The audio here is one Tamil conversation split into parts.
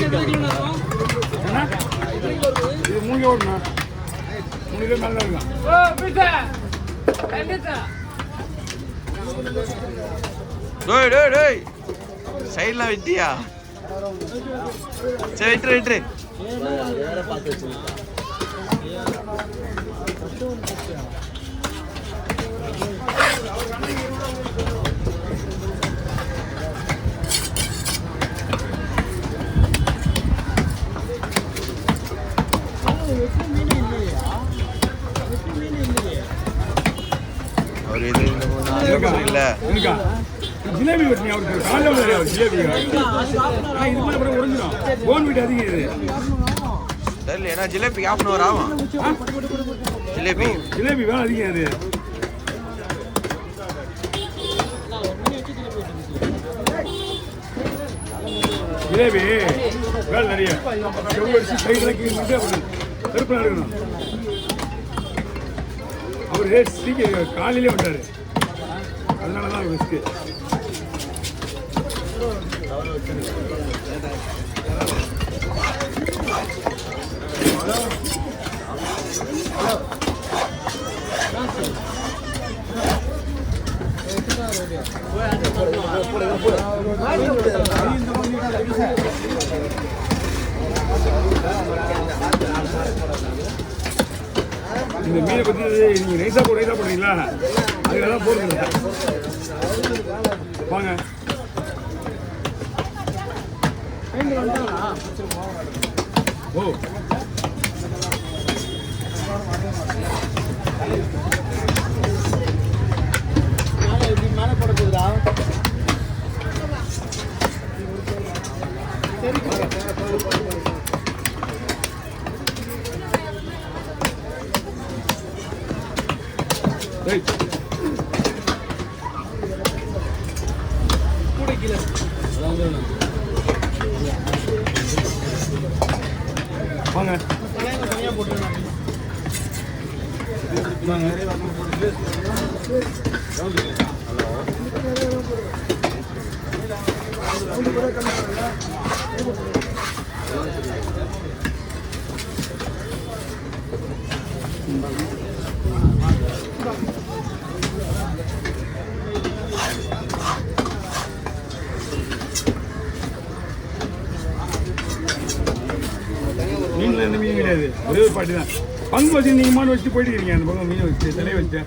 இது 3 ஓடணும் 3 கிலோ மேலே இருக்கும். டேய் டேய் டேய் சைடுல வெட்டியா? சரி வெட்டு வெட்டு. ஒரு இது இந்த இல்ல ஜிலேபி வெட்டி அவருக்கு காலையில் ஜிலேபி இது மாதிரி கூட உடஞ்சிடும். போன் வீட்டு அதிகம் இது தெரியல. ஏன்னா ஜிலேபி ½ hour ஆகும். ஜிலேபி ஜிலேபி வேலை அதிகம் அது. ஜிலேபி வேலை நிறைய செவ்வடிச்சு சைடில் கருப்பு எடுக்கணும். அவர் சீக்கிரம் காலையிலே வந்தார். அதனால தான் ரிஸ்க்கு. இந்த மீனை பற்றி நீங்கள் நைஸாக போடுறீங்களா? அதுக்காக தான் போடுறீங்க. வாங்க ஓ மேலே போட போகுதா? கூட கீழே வாங்க தனியாக போட்டு மீன்ல எந்த மீன் கிடையாது. ஒரே ஒரு பாட்டி தான். பங்கு வச்சு நீங்கள் மாடு வச்சுட்டு போயிட்டு இருக்கீங்க. அந்த பக்கம் மீன் வச்சு தலையை வச்சு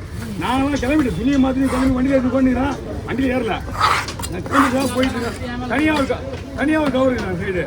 நாங்களாம் கிளம்பிட்டு துணியை மாற்றி கிளம்பி வண்டியில் எடுத்து கொண்டுக்கிறேன். வண்டியில் ஏறல நான் கிளம்பி தான் போயிட்டு இருக்கேன். தனியாக ஒரு கவர் நான் சைடு